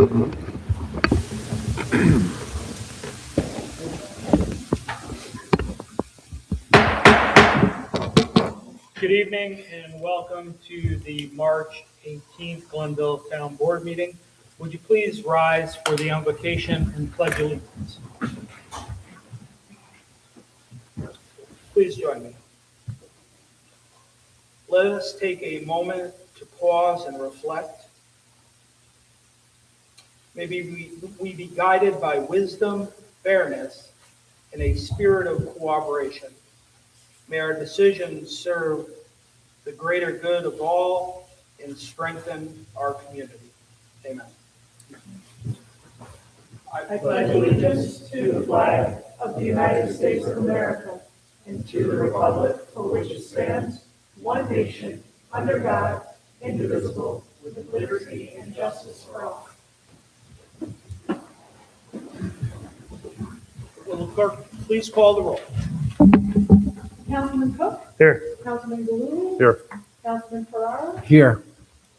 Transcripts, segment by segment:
Good evening and welcome to the March 18th Glenville Town Board meeting. Would you please rise for the invocation and pledge allegiance? Please join me. Let us take a moment to pause and reflect. Maybe we be guided by wisdom, fairness, and a spirit of cooperation. May our decisions serve the greater good of all and strengthen our community. Amen. I pledge allegiance to the flag of the United States of America and to the republic for which it stands, one nation, under God, indivisible, with liberty and justice for all. Will the clerk please call the roll? Councilman Cook? Here. Councilman Galoo? Here. Councilman Ferrara? Here.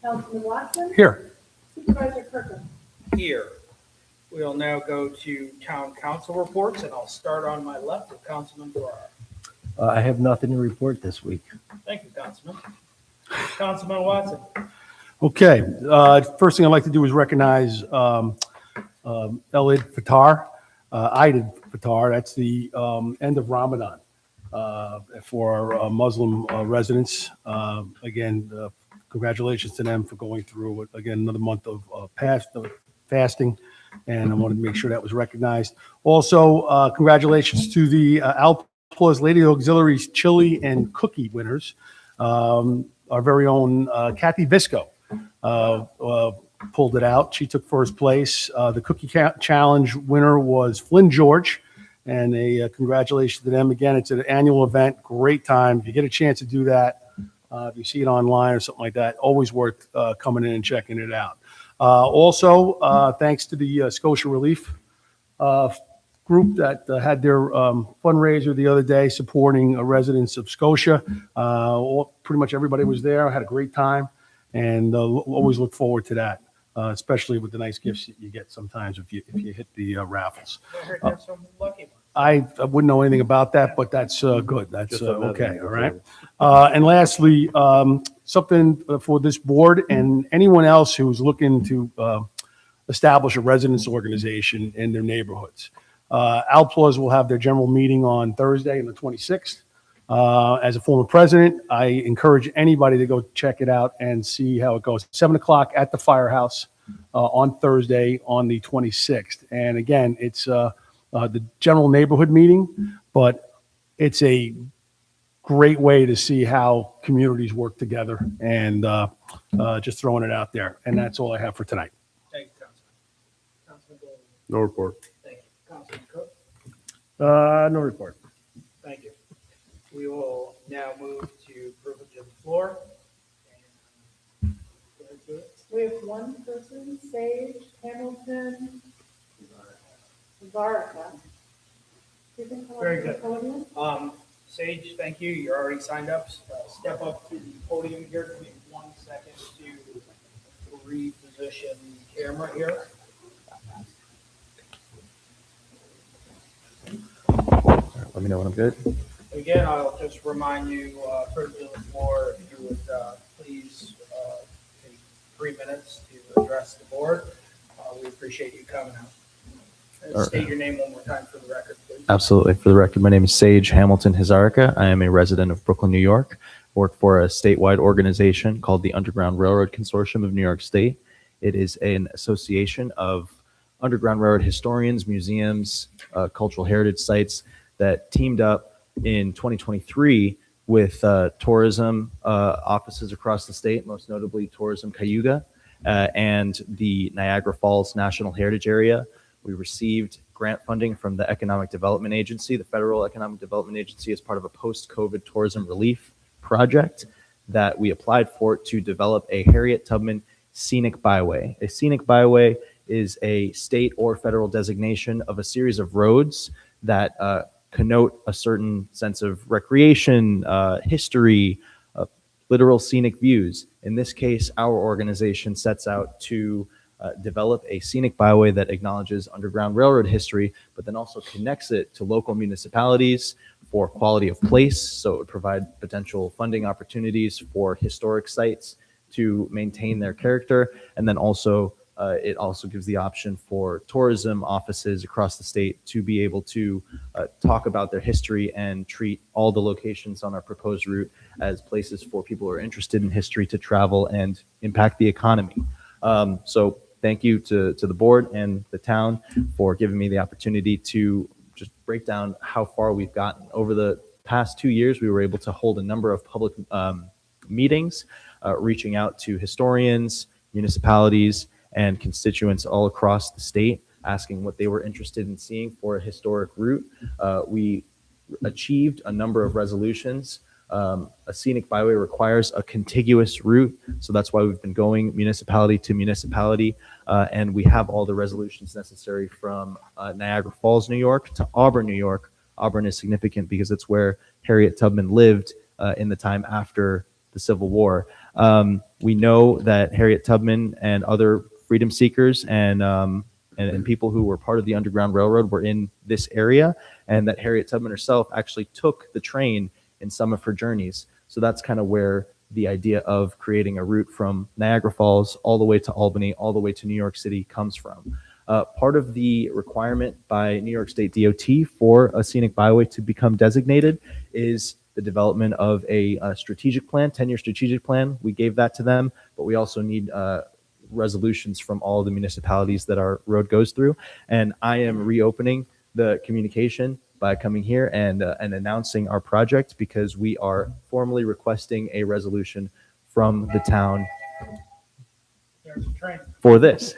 Councilman Watson? Here. Supervisor Kirkham? Here. We'll now go to town council reports, and I'll start on my left with Councilman Ferrara. I have nothing to report this week. Thank you, Councilman. Councilman Watson. Okay, first thing I'd like to do is recognize Elid Fatar, Eid Fatar. That's the end of Ramadan for our Muslim residents. Again, congratulations to them for going through, again, another month of fasting, and I wanted to make sure that was recognized. Also, congratulations to the Alplaus Lady Auxiliaries Chili and Cookie winners. Our very own Kathy Visco pulled it out. She took first place. The Cookie Challenge winner was Flynn George, and a congratulations to them. Again, it's an annual event, great time. If you get a chance to do that, if you see it online or something like that, always worth coming in and checking it out. Also, thanks to the Scotia Relief group that had their fundraiser the other day supporting residents of Scotia. Pretty much everybody was there. I had a great time, and always look forward to that, especially with the nice gifts that you get sometimes if you hit the raffles. I heard there's some lucky ones. I wouldn't know anything about that, but that's good. That's okay. All right. And lastly, something for this board and anyone else who's looking to establish a residents organization in their neighborhoods. Alplaus will have their general meeting on Thursday, on the 26th. As a former president, I encourage anybody to go check it out and see how it goes. 7 o'clock at the firehouse on Thursday on the 26th. And again, it's the general neighborhood meeting, but it's a great way to see how communities work together, and just throwing it out there. And that's all I have for tonight. Thank you, Councilman. Councilman Gold. No report. Thank you. Councilman Cook. No report. Thank you. We will now move to privilege of the floor. And go ahead, do it. We have one person, Sage Hamilton Varka. You can come up Very to the good. podium. Sage, thank you. You're already signed up. Step up to the podium here. Give me 1 second to reposition the camera here. Let me know when I'm good. Again, I'll just remind you, privilege of the floor, if you would please take 3 minutes to address the board. We appreciate you coming out. State your name one more time for the record, please. Absolutely. For the record, my name is Sage Hamilton Hazarika. I am a resident of Brooklyn, New York. Work for a statewide organization called the Underground Railroad Consortium of New York State. It is an association of Underground Railroad historians, museums, cultural heritage sites that teamed up in 2023 with tourism offices across the state, most notably Tourism Cayuga and the Niagara Falls National Heritage Area. We received grant funding from the Economic Development Agency, the Federal Economic Development Agency, as part of a post-COVID tourism relief project that we applied for to develop a Harriet Tubman Scenic Byway. A scenic byway is a state or federal designation of a series of roads that connote a certain sense of recreation, history, literal scenic views. In this case, our organization sets out to develop a scenic byway that acknowledges Underground Railroad history, but then also connects it to local municipalities for quality of place. So it would provide potential funding opportunities for historic sites to maintain their character. And then also, it also gives the option for tourism offices across the state to be able to talk about their history and treat all the locations on our proposed route as places for people who are interested in history to travel and impact the economy. So thank you to the board and the town for giving me the opportunity to just break down how far we've gotten. Over the past 2 years, we were able to hold a number of public meetings, reaching out to historians, municipalities, and constituents all across the state, asking what they were interested in seeing for a historic route. We achieved a number of resolutions. A scenic byway requires a contiguous route, so that's why we've been going municipality to municipality, and we have all the resolutions necessary from Niagara Falls, New York to Auburn, New York. Auburn is significant because it's where Harriet Tubman lived in the time after the Civil War. We know that Harriet Tubman and other freedom seekers and people who were part of the Underground Railroad were in this area, and that Harriet Tubman herself actually took the train in some of her journeys. So that's kind of where the idea of creating a route from Niagara Falls all the way to Albany, all the way to New York City comes from. Part of the requirement by New York State DOT for a scenic byway to become designated is the development of a strategic plan, 10-year strategic plan. We gave that to them, but we also need resolutions from all the municipalities that our road goes through. And I am reopening the communication by coming here and announcing our project, because we are formally requesting a resolution from the town There's a train. for this.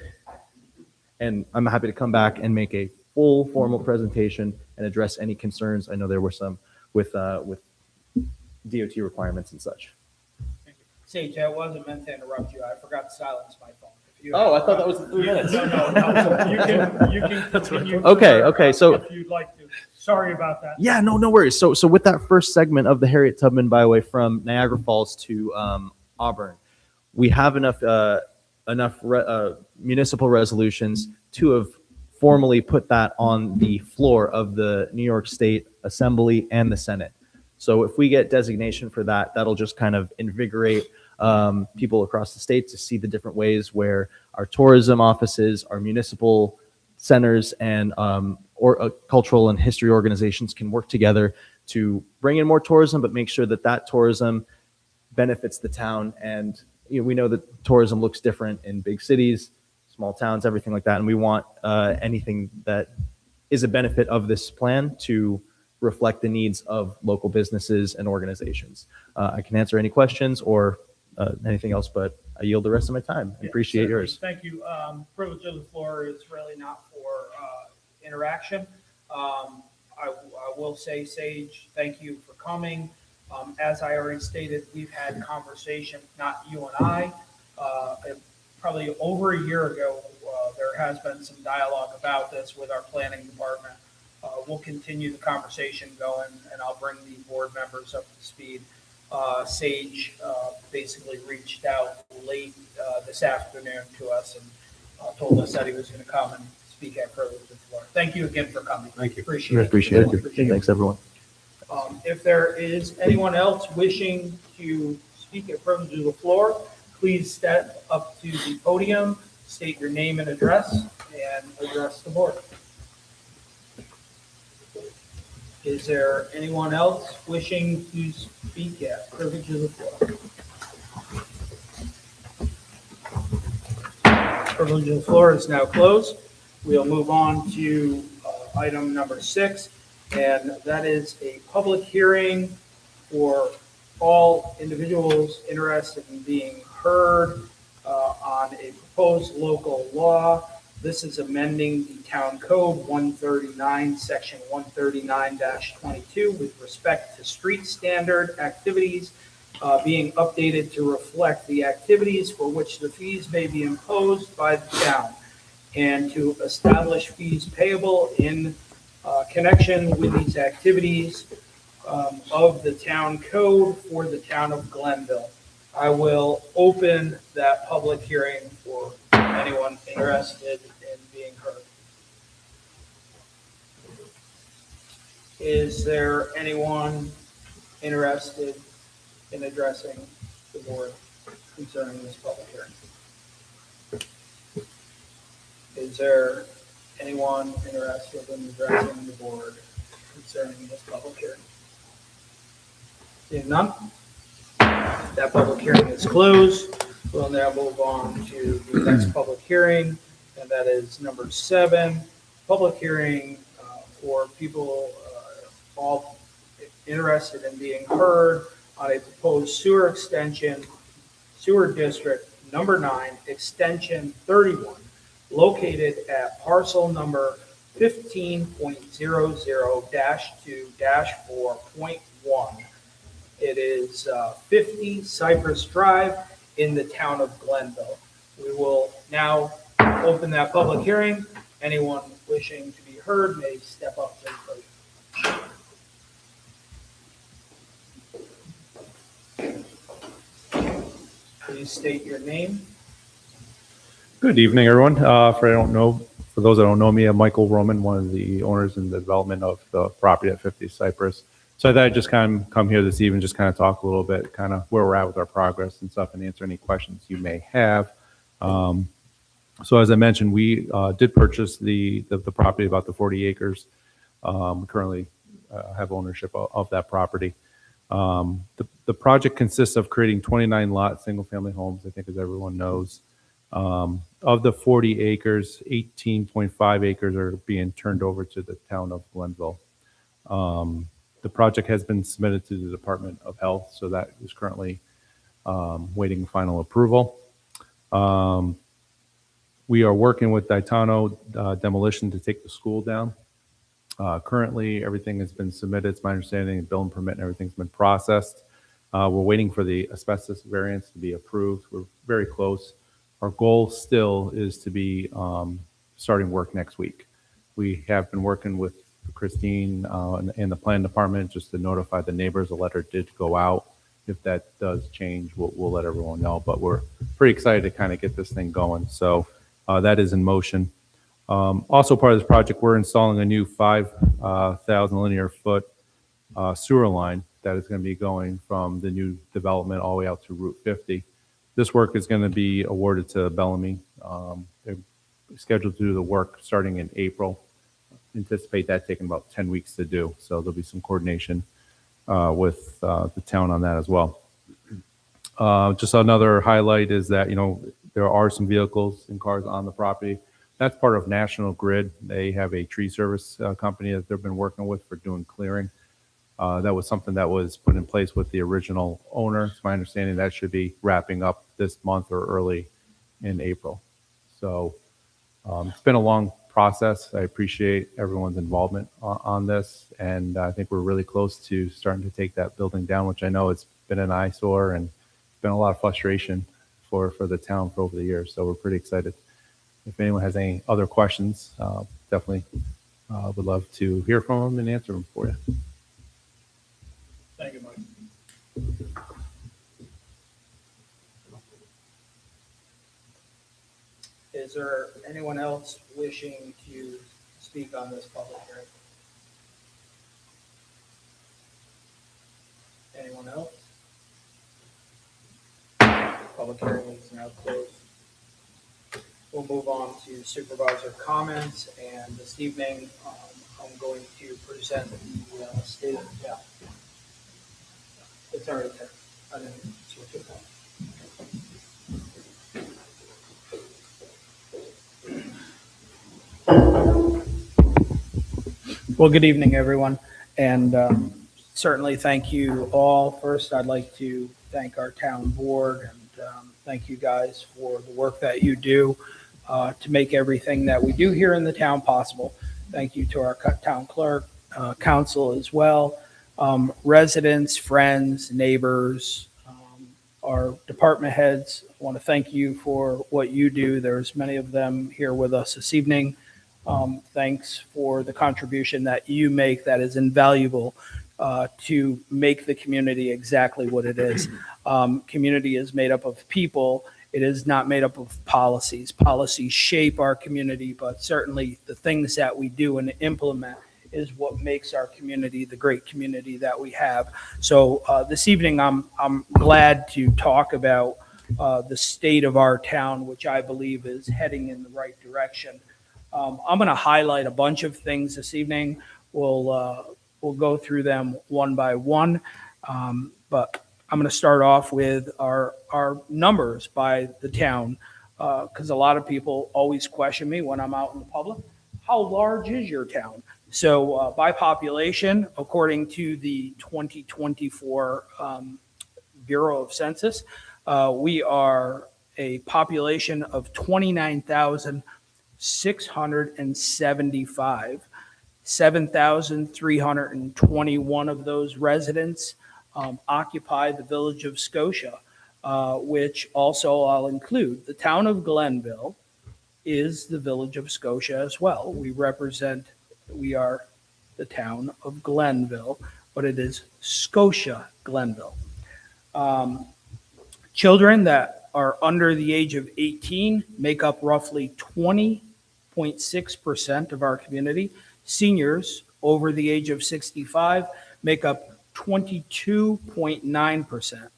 And I'm happy to come back and make a full formal presentation and address any concerns. I know there were some with DOT requirements and such. Sage, I wasn't meant to interrupt you. I forgot to silence my phone. If you- Oh, I thought that was the 3 minutes. No. You can continue. Okay, so- If you'd like to. Sorry about that. Yeah, no worries. So with that first segment of the Harriet Tubman Byway from Niagara Falls to Auburn, we have enough municipal resolutions to have formally put that on the floor of the New York State Assembly and the Senate. So if we get designation for that, that'll just kind of invigorate people across the state to see the different ways where our tourism offices, our municipal centers, and cultural and history organizations can work together to bring in more tourism, but make sure that that tourism benefits the town. And we know that tourism looks different in big cities, small towns, everything like that. And we want anything that is a benefit of this plan to reflect the needs of local businesses and organizations. I can answer any questions or anything else, but I yield the rest of my time. I appreciate Certainly. yours. Thank you. Privilege of the floor is really not for interaction. I will say, Sage, thank you for coming. As I already stated, we've had conversation, not you and I, probably over a year ago. There has been some dialogue about this with our planning department. We'll continue the conversation going, and I'll bring the board members up to speed. Sage basically reached out late this afternoon to us and told us that he was going to come and speak at Privilege of the Floor. Thank you again for coming. Thank you. Appreciate it. Appreciate it. Thanks, everyone. If there is anyone else wishing to speak at Privilege of the Floor, please step up to the podium, state your name and address, and address the board. Is there anyone else wishing to speak at Privilege of the Floor? Privilege of the Floor is now closed. We'll move on to item number 6, and that is a public hearing for all individuals interested in being heard on a proposed local law. This is amending the Town Code 139, Section 139-22, with respect to street standard activities being updated to reflect the activities for which the fees may be imposed by the town, and to establish fees payable in connection with these activities of the Town Code for the town of Glenville. I will open that public hearing for Anyone interested in being heard? Is there anyone interested in addressing the board concerning this public hearing? Is there anyone interested in addressing the board concerning this public hearing? Seeing none, that public hearing is closed. We'll now move on to the next public hearing, and that is number 7, public hearing for people all interested in being heard on a proposed sewer extension, sewer district number 9, extension 31, located at parcel number 15.00-2-4.1. It is 50 Cypress Drive in the town of Glenville. We will now open that public hearing. Anyone wishing to be heard may step up to the podium. Please state your name. Good evening, everyone. For those that don't know me, I'm Michael Roman, one of the owners in the development of the property at 50 Cypress. So I thought I'd just kind of come here this evening, just kind of talk a little bit, kind of where we're at with our progress and stuff, and answer any questions you may have. So as I mentioned, we did purchase the property, about the 40 acres. We currently have ownership of that property. The project consists of creating 29 lot single-family homes, I think, as everyone knows. Of the 40 acres, 18.5 acres are being turned over to the town of Glenville. The project has been submitted to the Department of Health, so that is currently waiting final approval. We are working with Ditano Demolition to take the school down. Currently, everything has been submitted. It's my understanding the building permit and everything's been processed. We're waiting for the asbestos variance to be approved. We're very close. Our goal still is to be starting work next week. We have been working with Christine in the plan department just to notify the neighbors. A letter did go out. If that does change, we'll let everyone know. But we're pretty excited to kind of get this thing going. So that is in motion. Also part of this project, we're installing a new 5,000 linear foot sewer line that is going to be going from the new development all the way out to Route 50. This work is going to be awarded to Bellamy. They're scheduled to do the work starting in April. Anticipate that taking about 10 weeks to do. So there'll be some coordination with the town on that as well. Just another highlight is that, there are some vehicles and cars on the property. That's part of National Grid. They have a tree service company that they've been working with for doing clearing. That was something that was put in place with the original owner. It's my understanding that should be wrapping up this month or early in April. So it's been a long process. I appreciate everyone's involvement on this. And I think we're really close to starting to take that building down, which I know it's been an eyesore and it's been a lot of frustration for the town for over the years. So we're pretty excited. If anyone has any other questions, definitely would love to hear from them and answer them for you. Thank you, Mike. Is there anyone else wishing to speak on this public hearing? Anyone else? Public hearing is now closed. We'll move on to supervisor comments, and this evening I'm going to present the state of the town. It's already there. I didn't switch it on. Well, good evening, everyone, and certainly thank you all. First, I'd like to thank our town board and thank you guys for the work that you do to make everything that we do here in the town possible. Thank you to our town clerk, council as well, residents, friends, neighbors, our department heads. I want to thank you for what you do. There's many of them here with us this evening. Thanks for the contribution that you make that is invaluable to make the community exactly what it is. Community is made up of people, It is not made up of policies. Policies shape our community, but certainly the things that we do and implement is what makes our community the great community that we have. So this evening, I'm glad to talk about the state of our town, which I believe is heading in the right direction. I'm going to highlight a bunch of things this evening. We'll go through them one by one, but I'm going to start off with our numbers by the town, because a lot of people always question me when I'm out in the public, how large is your town? So by population, according to the 2024 Bureau of Census, we are a population of 29,675. 7,321 of those residents occupy the village of Scotia, which also I'll include. The town of Glenville is the village of Scotia as well. We are the town of Glenville, but it is Scotia Glenville. Children that are under the age of 18 make up roughly 20.6% of our community. Seniors over the age of 65 make up 22.9%.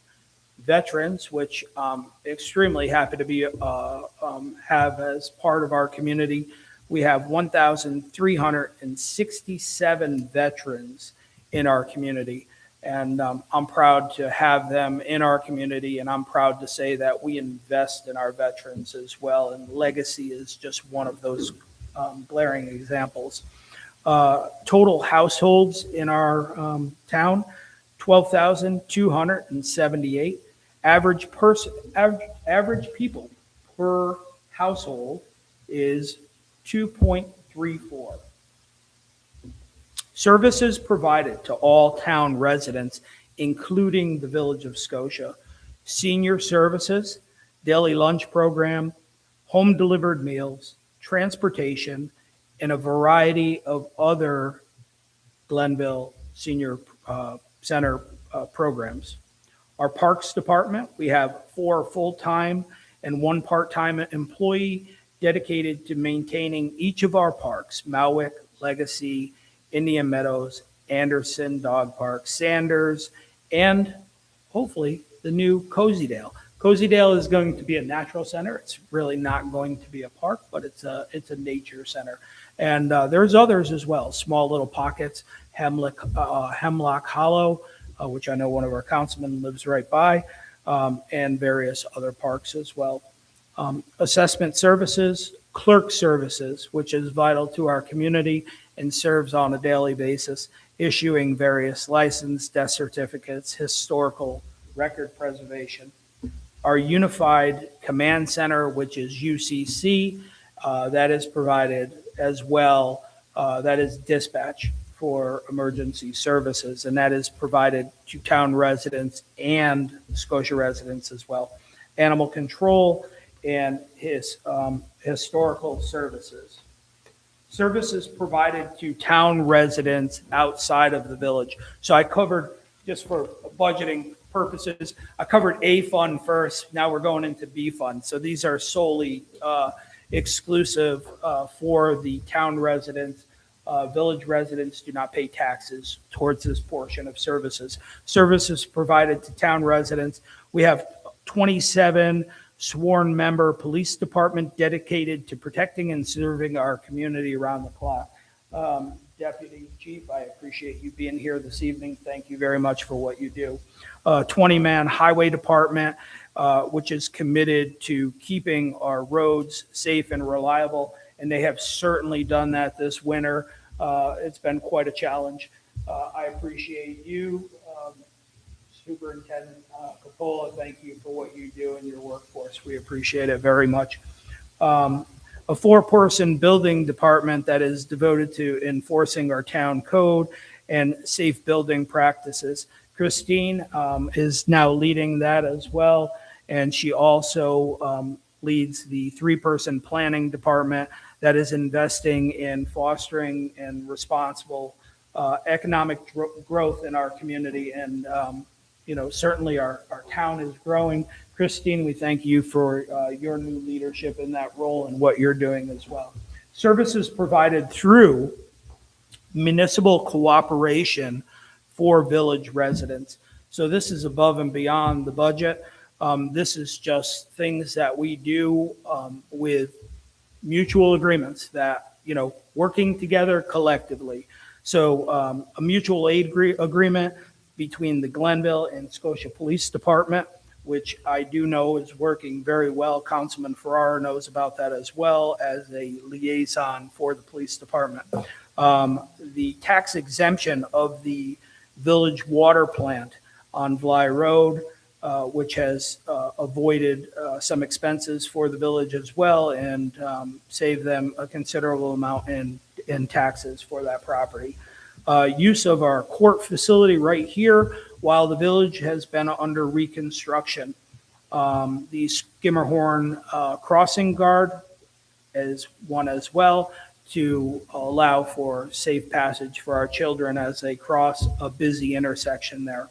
Veterans, which I'm extremely happy to be have as part of our community, we have 1,367 veterans in our community, and I'm proud to have them in our community, and I'm proud to say that we invest in our veterans as well, and legacy is just one of those glaring examples. Total households in our town, 12,278. Average people per household is 2.34. Services provided to all town residents, including the village of Scotia: senior services, daily lunch program, home delivered meals, transportation, and a variety of other Glenville Senior Center programs. Our Parks Department, we have 4 full-time and 1 part-time employee dedicated to maintaining each of our parks: Malwick, Legacy, Indian Meadows, Anderson Dog Park, Sanders, and hopefully the new Cozydale. Cozydale is going to be a natural center. It's really not going to be a park, but it's a nature center. And there's others as well, small little pockets, Hemlock Hollow, which I know one of our councilmen lives right by, and various other parks as well. Assessment services, clerk services, which is vital to our community and serves on a daily basis, issuing various license, death certificates, historical record preservation. Our Unified Command Center, which is UCC, that is provided as well. That is dispatch for emergency services, and that is provided to town residents and Scotia residents as well. Animal control and historical services. Services provided to town residents outside of the village. So I covered, just for budgeting purposes, I covered A fund first. Now we're going into B fund. So these are solely exclusive for the town residents. Village residents do not pay taxes towards this portion of services. Services provided to town residents. We have 27 sworn member police department dedicated to protecting and serving our community around the clock. Deputy Chief, I appreciate you being here this evening. Thank you very much for what you do. 20-man highway department, which is committed to keeping our roads safe and reliable, and they have certainly done that this winter. It's been quite a challenge. I appreciate you, Superintendent Coppola. Thank you for what you do in your workforce. We appreciate it very much. A 4-person building department that is devoted to enforcing our town code and safe building practices. Christine is now leading that as well, and she also leads the 3-person planning department that is investing in fostering and responsible economic growth in our community and certainly our town is growing. Christine, we thank you for your new leadership in that role and what you're doing as well. Services provided through municipal cooperation for village residents. So this is above and beyond the budget. This is just things that we do with mutual agreements that, working together collectively. So a mutual aid agreement between the Glenville and Scotia Police Department, which I do know is working very well. Councilman Farrar knows about that as well as a liaison for the police department. The tax exemption of the village water plant on Bly Road, which has avoided some expenses for the village as well and saved them a considerable amount in taxes for that property. Use of our court facility right here while the village has been under reconstruction. The Skimmerhorn crossing guard is one as well to allow for safe passage for our children as they cross a busy intersection there.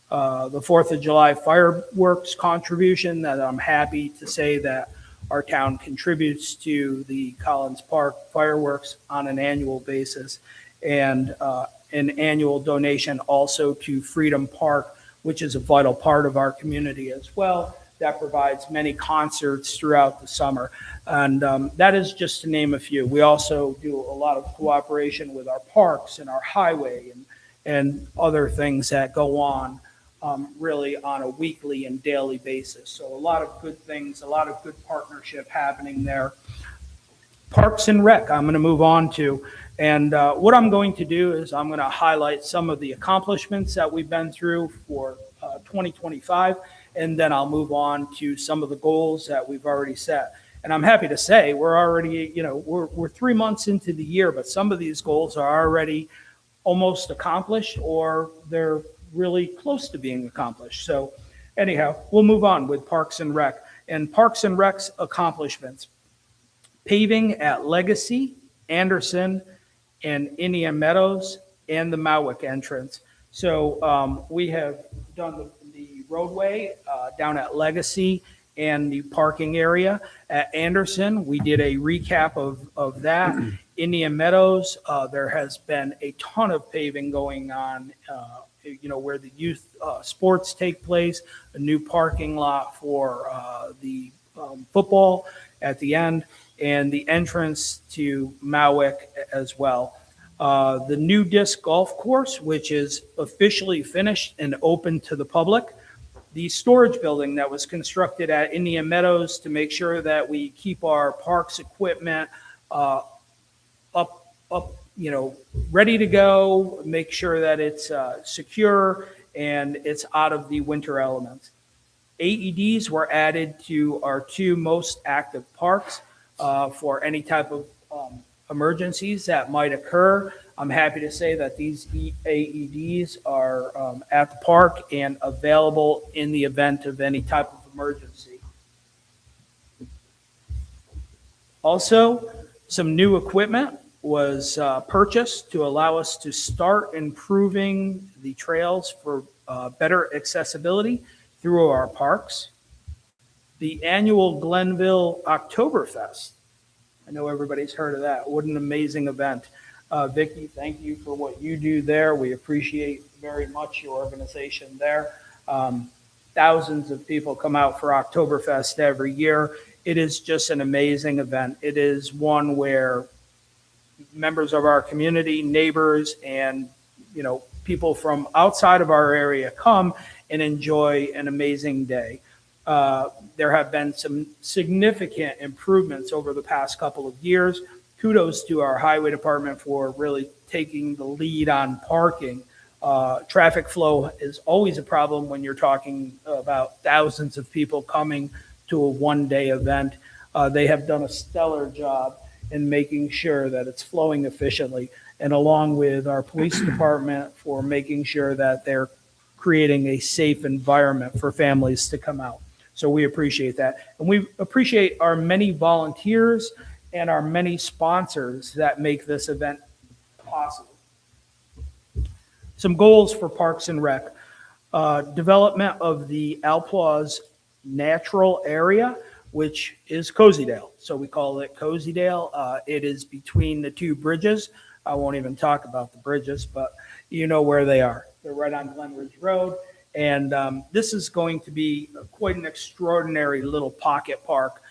The 4th of July fireworks contribution that I'm happy to say that our town contributes to the Collins Park fireworks on an annual basis, and an annual donation also to Freedom Park, which is a vital part of our community as well, that provides many concerts throughout the summer. And that is just to name a few. We also do a lot of cooperation with our parks and our highway and other things that go on really on a weekly and daily basis. So a lot of good things, a lot of good partnership happening there. Parks and Rec, I'm going to move on to. And what I'm going to do is I'm going to highlight some of the accomplishments that we've been through for 2025, and then I'll move on to some of the goals that we've already set. And I'm happy to say we're already, we're 3 months into the year, but some of these goals are already almost accomplished or they're really close to being accomplished. So anyhow, we'll move on with Parks and Rec. And Parks and Rec's accomplishments: paving at Legacy, Anderson, and Indian Meadows, and the Mawick entrance. So we have done the roadway down at Legacy and the parking area. At Anderson, we did a recap of that. Indian Meadows, there has been a ton of paving going on, where the youth sports take place, a new parking lot for the football at the end, and the entrance to Mawick as well. The new disc golf course, which is officially finished and open to the public. The storage building that was constructed at Indian Meadows to make sure that we keep our parks equipment ready to go, make sure that it's secure and it's out of the winter elements. AEDs were added to our 2 most active parks for any type of emergencies that might occur. I'm happy to say that these AEDs are at the park and available in the event of any type of emergency. Also, some new equipment was purchased to allow us to start improving the trails for better accessibility through our parks. The annual Glenville Oktoberfest. I know everybody's heard of that. What an amazing event. Vicki, thank you for what you do there. We appreciate very much your organization there. Thousands of people come out for Oktoberfest every year. It is just an amazing event. It is one where members of our community, neighbors, and people from outside of our area come and enjoy an amazing day. There have been some significant improvements over the past couple of years. Kudos to our highway department for really taking the lead on parking. Traffic flow is always a problem when you're talking about thousands of people coming to a one-day event. They have done a stellar job in making sure that it's flowing efficiently, and along with our police department for making sure that they're creating a safe environment for families to come out. So we appreciate that. And we appreciate our many volunteers and our many sponsors that make this event possible. Some goals for Parks and Rec. development of the Alplaus natural area, which is Cozydale. So we call it Cozydale. It is between the two bridges. I won't even talk about the bridges, but you know where they are. They're right on Glen Road. And this is going to be quite an extraordinary little pocket park.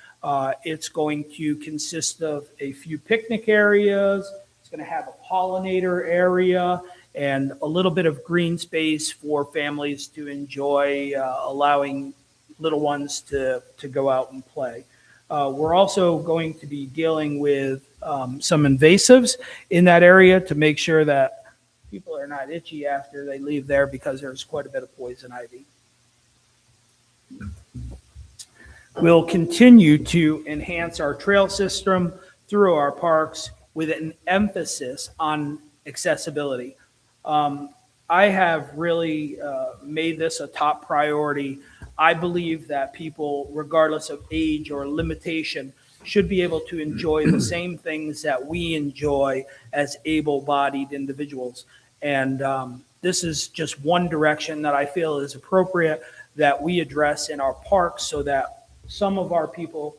It's going to consist of a few picnic areas. It's going to have a pollinator area and a little bit of green space for families to enjoy, allowing little ones to go out and play. We're also going to be dealing with some invasives in that area to make sure that people are not itchy after they leave there, because there's quite a bit of poison ivy. We'll continue to enhance our trail system through our parks with an emphasis on accessibility. I have really made this a top priority. I believe that people, regardless of age or limitation, should be able to enjoy the same things that we enjoy as able-bodied individuals. And this is just one direction that I feel is appropriate that we address in our parks, so that some of our people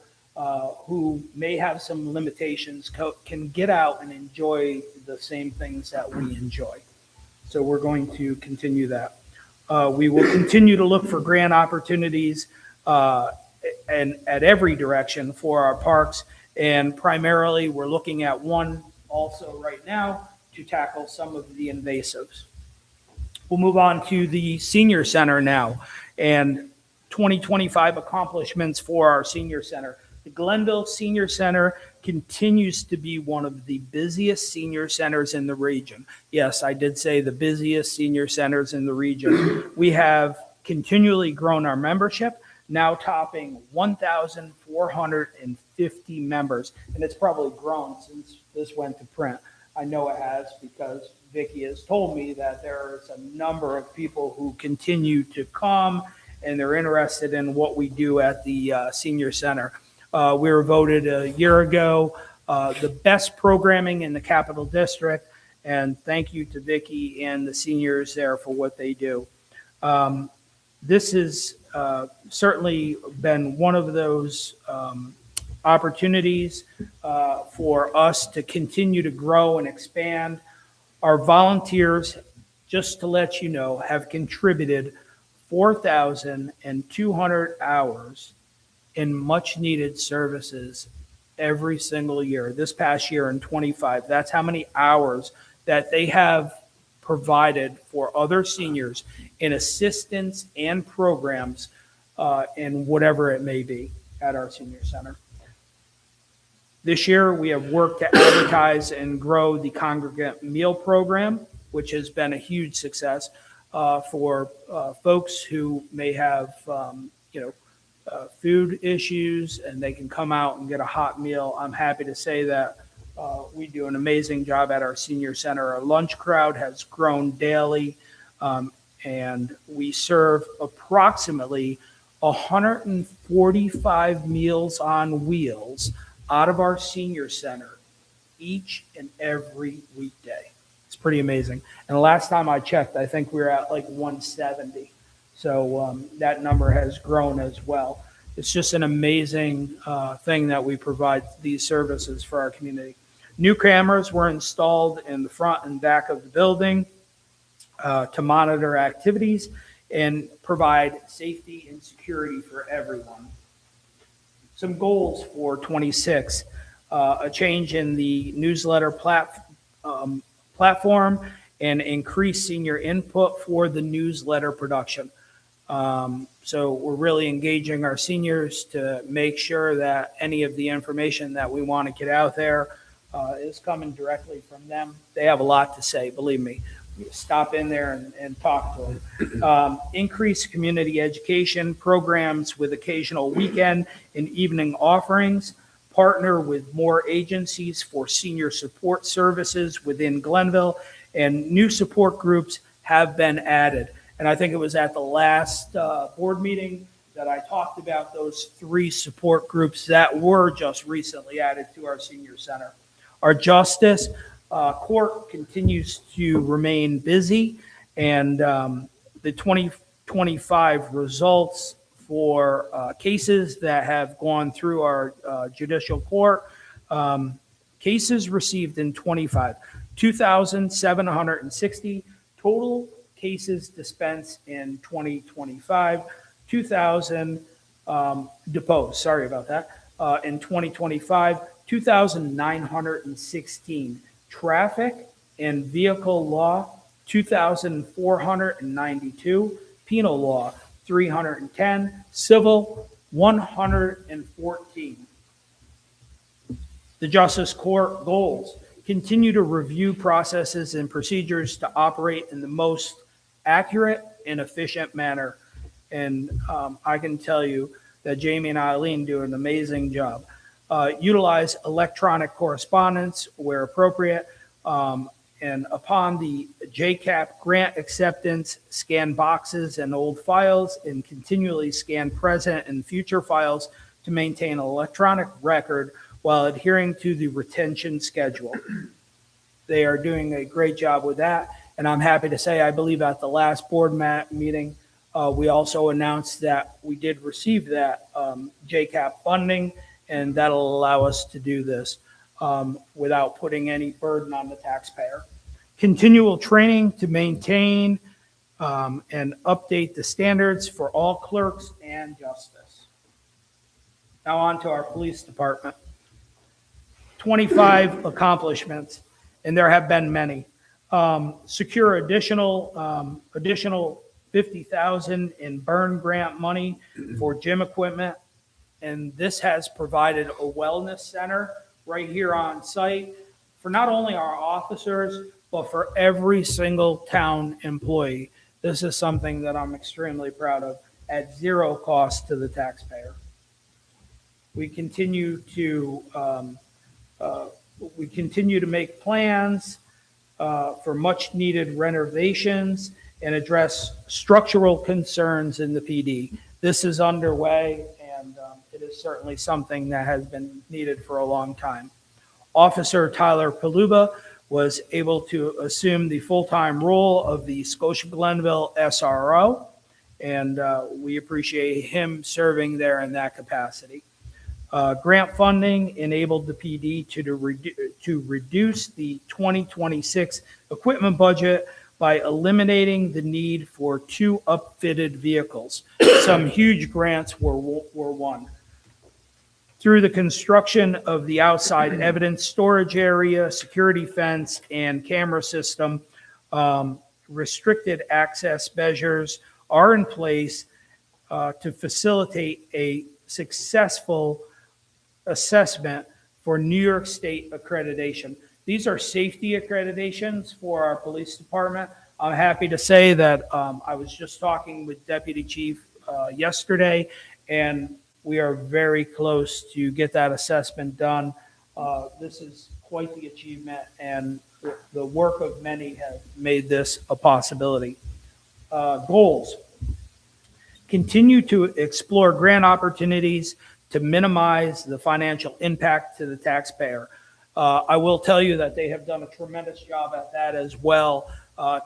who may have some limitations can get out and enjoy the same things that we enjoy. So we're going to continue that. We will continue to look for grant opportunities and at every direction for our parks. And primarily, we're looking at one also right now to tackle some of the invasives. We'll move on to the senior center now, and 2025 accomplishments for our senior center. The Glenville Senior Center continues to be one of the busiest senior centers in the region. Yes, I did say the busiest senior centers in the region. We have continually grown our membership, now topping 1,450 members, and it's probably grown since this went to print. I know it has, because Vicki has told me that there's a number of people who continue to come and they're interested in what we do at the senior center. We were voted a year ago the best programming in the Capital District, and thank you to Vicki and the seniors there for what they do. This has certainly been one of those opportunities for us to continue to grow and expand. Our volunteers, just to let you know, have contributed 4,200 hours in much needed services every single year. This past year in 25, that's how many hours that they have provided for other seniors in assistance and programs in whatever it may be at our senior center. This year, we have worked to advertise and grow the congregant meal program, which has been a huge success for folks who may have, food issues, and they can come out and get a hot meal. I'm happy to say that we do an amazing job at our senior center. Our lunch crowd has grown daily, and we serve approximately 145 meals on wheels out of our senior center each and every weekday. It's pretty amazing. And the last time I checked, I think we were at like 170. So that number has grown as well. It's just an amazing thing that we provide these services for our community. New cameras were installed in the front and back of the building to monitor activities and provide safety and security for everyone. Some goals for 26, a change in the newsletter platform and increased senior input for the newsletter production. So we're really engaging our seniors to make sure that any of the information that we want to get out there is coming directly from them. They have a lot to say, believe me. Stop in there and talk to them. Increase community education programs with occasional weekend and evening offerings. Partner with more agencies for senior support services within Glenville, and new support groups have been added. And I think it was at the last board meeting that I talked about those 3 support groups that were just recently added to our senior center. Our justice court continues to remain busy, and the 2025 results for cases that have gone through our judicial court. Cases received in 25, 2,760 total cases dispensed in 2025, 2,000 deposed, sorry about that. In 2025, 2,916. Traffic and vehicle law, 2,492. Penal law, 310. Civil, 114. The Justice Court goals: continue to review processes and procedures to operate in the most accurate and efficient manner. And I can tell you that Jamie and Eileen do an amazing job. Utilize electronic correspondence where appropriate. And upon the JCAP grant acceptance, scan boxes and old files and continually scan present and future files to maintain an electronic record while adhering to the retention schedule. They are doing a great job with that. And I'm happy to say, I believe at the last board meeting, we also announced that we did receive that JCAP funding, and that'll allow us to do this without putting any burden on the taxpayer. Continual training to maintain and update the standards for all clerks and justice. Now on to our police department. 25 accomplishments, and there have been many. Secure additional 50,000 in burn grant money for gym equipment, and this has provided a wellness center right here on site for not only our officers, but for every single town employee. This is something that I'm extremely proud of at zero cost to the taxpayer. We continue to make plans for much needed renovations and address structural concerns in the PD. This is underway, and it is certainly something that has been needed for a long time. Officer Tyler Paluba was able to assume the full-time role of the Scotia Glenville SRO, and we appreciate him serving there in that capacity. Grant funding enabled the PD to reduce the 2026 equipment budget by eliminating the need for 2 upfitted vehicles. Some huge grants were won. Through the construction of the outside evidence storage area, security fence, and camera system, restricted access measures are in place to facilitate a successful assessment for New York State accreditation. These are safety accreditations for our police department. I'm happy to say that I was just talking with Deputy Chief yesterday, and we are very close to get that assessment done. This is quite the achievement, and the work of many have made this a possibility. Goals: continue to explore grant opportunities to minimize the financial impact to the taxpayer. I will tell you that they have done a tremendous job at that as well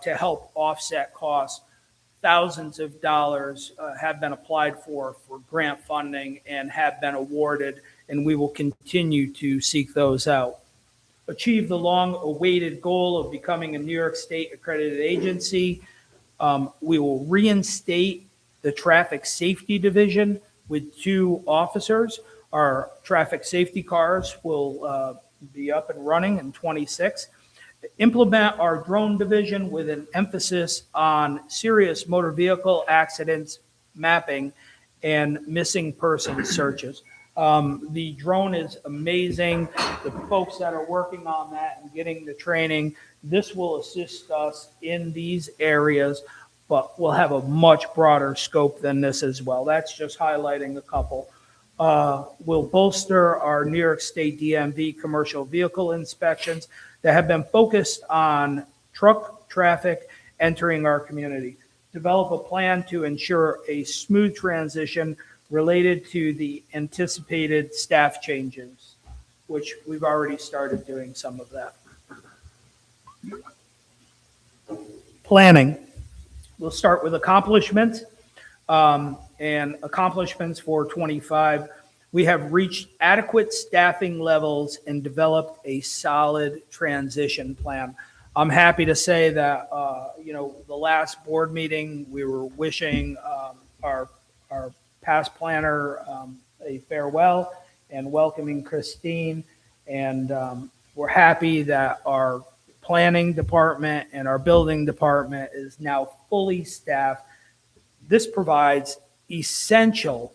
to help offset costs. Thousands of dollars have been applied for grant funding and have been awarded, and we will continue to seek those out. Achieve the long-awaited goal of becoming a New York State accredited agency. We will reinstate the Traffic Safety Division with 2 officers. Our traffic safety cars will be up and running in 26. Implement our drone division with an emphasis on serious motor vehicle accidents, mapping, and missing person searches. The drone is amazing. The folks that are working on that and getting the training, this will assist us in these areas, but we'll have a much broader scope than this as well. That's just highlighting a couple. We'll bolster our New York State DMV commercial vehicle inspections that have been focused on truck traffic entering our community. Develop a plan to ensure a smooth transition related to the anticipated staff changes, which we've already started doing some of that. Planning. We'll start with accomplishments. And accomplishments for 25, we have reached adequate staffing levels and developed a solid transition plan. I'm happy to say that, the last board meeting, we were wishing our past planner a farewell and welcoming Christine. And we're happy that our planning department and our building department is now fully staffed. This provides essential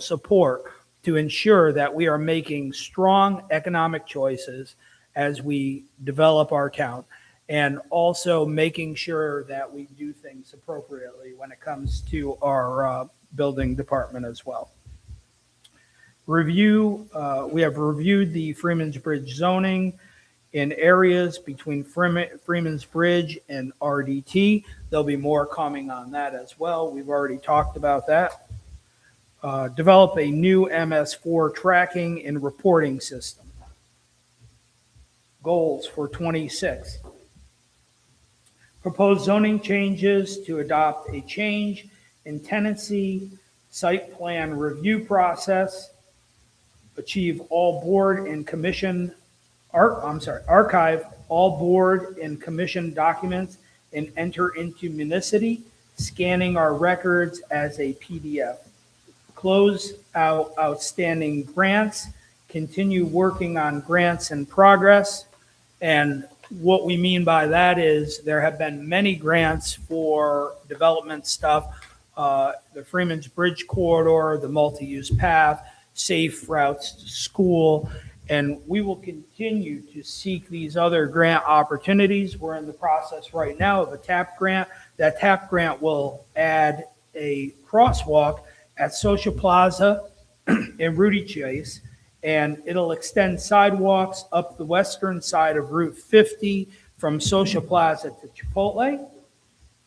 support to ensure that we are making strong economic choices as we develop our town, and also making sure that we do things appropriately when it comes to our building department as well. We have reviewed the Freeman's Bridge zoning in areas between Freeman's Bridge and RDT. There'll be more coming on that as well. We've already talked about that. Develop a new MS4 tracking and reporting system. Goals for 26. Propose zoning changes to adopt a change in tenancy site plan review process. Achieve all board and commission archive all board and commission documents and enter into Municity, scanning our records as a PDF. Close out outstanding grants, continue working on grants in progress. And what we mean by that is there have been many grants for development stuff, the Freeman's Bridge corridor, the multi-use path, safe routes to school. And we will continue to seek these other grant opportunities. We're in the process right now of a TAP grant. That TAP grant will add a crosswalk at Social Plaza in Rudy Chase, and it'll extend sidewalks up the western side of Route 50 from Social Plaza to Chipotle,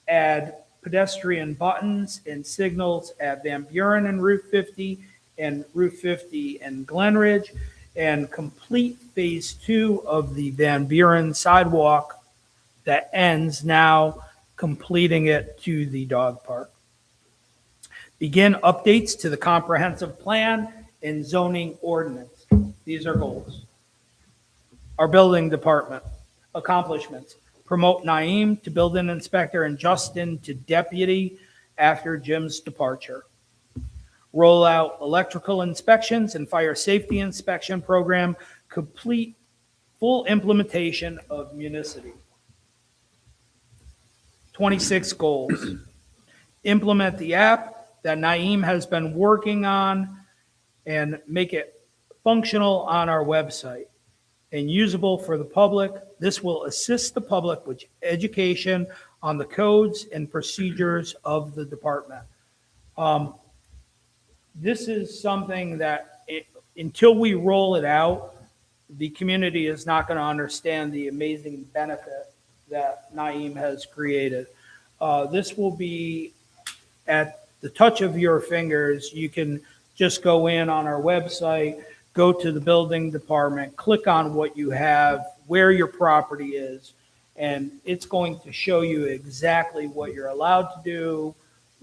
add pedestrian buttons and signals at Van Buren and Route 50 and Route 50 and Glenridge, and complete phase 2 of the Van Buren sidewalk that ends now, completing it to the dog park. Begin updates to the comprehensive plan and zoning ordinance. These are goals. Our building department accomplishments. Promote Naeem to building inspector and Justin to deputy after Jim's departure. Roll out electrical inspections and fire safety inspection program. Complete full implementation of Municity. 26 goals. Implement the app that Naeem has been working on and make it functional on our website and usable for the public. This will assist the public with education on the codes and procedures of the department. This is something that until we roll it out, the community is not going to understand the amazing benefit that Naeem has created. This will be at the touch of your fingers. You can just go in on our website, go to the building department, click on what you have, where your property is, and it's going to show you exactly what you're allowed to do,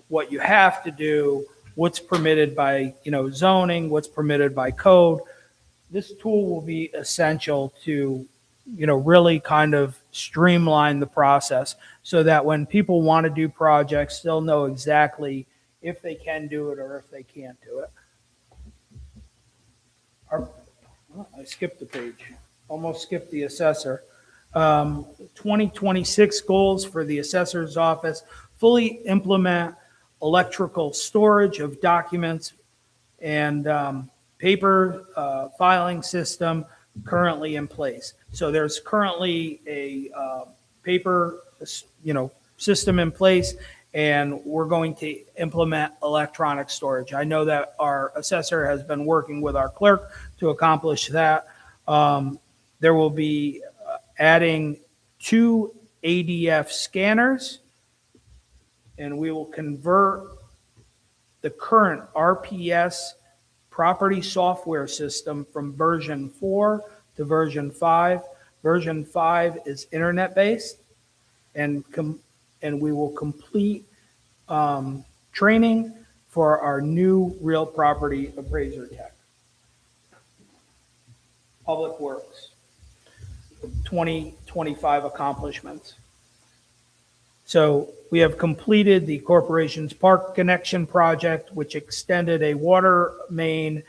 what you have to do, what's permitted by zoning, what's permitted by code. This tool will be essential to really kind of streamline the process so that when people want to do projects, they'll know exactly if they can do it or if they can't do it. I skipped the page. Almost skipped the assessor. 2026 goals for the assessor's office: fully implement electrical storage of documents and paper filing system currently in place. So there's currently a paper system in place, and we're going to implement electronic storage. I know that our assessor has been working with our clerk to accomplish that. There will be adding 2 ADF scanners, and we will convert the current RPS property software system from version 4 to version 5. Version 5 is internet-based, and we will complete training for our new real property appraiser tech. Public Works, 2025 accomplishments. So we have completed the corporation's park connection project, which extended a water main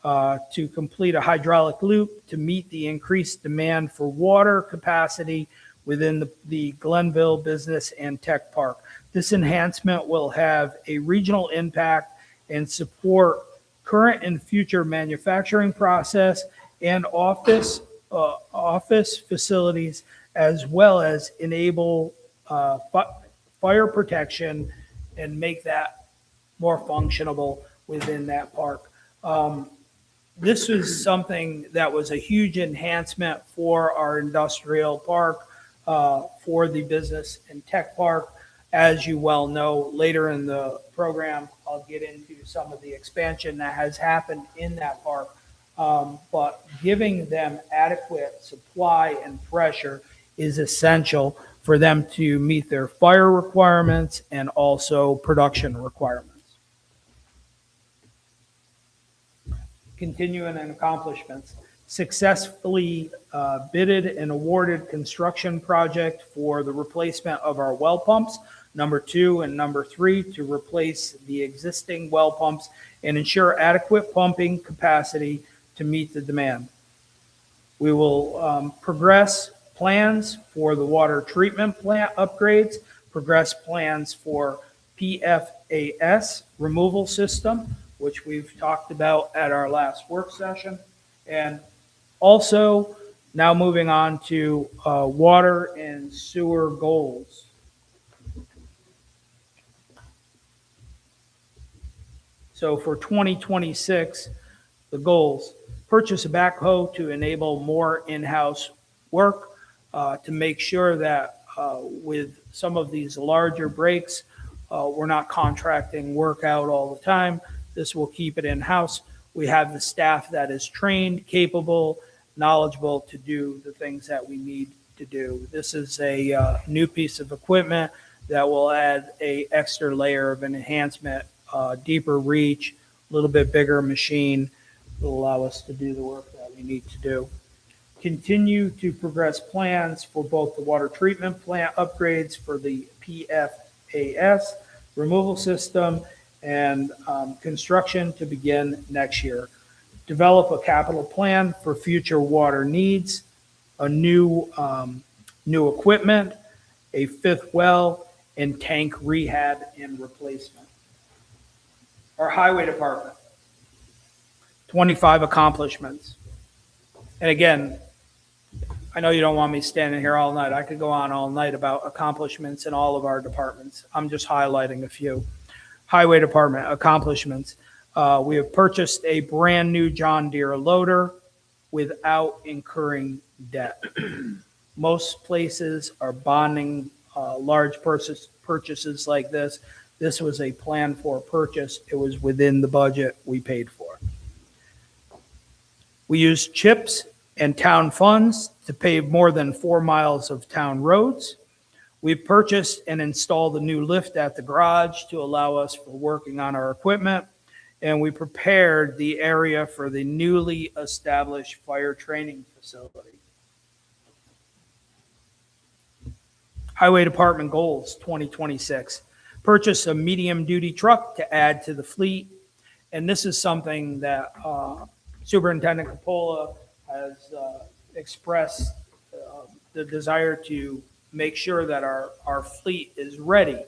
to complete a hydraulic loop to meet the increased demand for water capacity within the Glenville Business and Tech Park. This enhancement will have a regional impact and support current and future manufacturing process and office facilities, as well as enable fire protection and make that more functional within that park. This was something that was a huge enhancement for our industrial park, for the business and tech park. As you well know, later in the program, I'll get into some of the expansion that has happened in that park. But giving them adequate supply and pressure is essential for them to meet their fire requirements and also production requirements. Continuing and accomplishments. Successfully bidded and awarded construction project for the replacement of our well pumps, number 2 and number 3, to replace the existing well pumps and ensure adequate pumping capacity to meet the demand. We will progress plans for the water treatment plant upgrades, progress plans for PFAS removal system, which we've talked about at our last work session, and also now moving on to water and sewer goals. So for 2026, the goals: purchase a backhoe to enable more in-house work, to make sure that with some of these larger breaks, we're not contracting work out all the time. This will keep it in-house. We have the staff that is trained, capable, knowledgeable to do the things that we need to do. This is a new piece of equipment that will add a extra layer of an enhancement, deeper reach, a little bit bigger machine, will allow us to do the work that we need to do. Continue to progress plans for both the water treatment plant upgrades for the PFAS removal system and construction to begin next year. Develop a capital plan for future water needs, a new equipment, a 5th well, and tank rehab and replacement. Our highway department, 25 accomplishments. And again, I know you don't want me standing here all night. I could go on all night about accomplishments in all of our departments. I'm just highlighting a few. Highway department accomplishments. We have purchased a brand new John Deere loader without incurring debt. Most places are bonding large purchases like this. This was a plan for purchase. It was within the budget we paid for. We used CHIPS and town funds to pave more than 4 miles of town roads. We purchased and installed a new lift at the garage to allow us for working on our equipment. And we prepared the area for the newly established fire training facility. Highway Department goals 2026. Purchase a medium-duty truck to add to the fleet. And this is something that Superintendent Capola has expressed the desire to make sure that our fleet is ready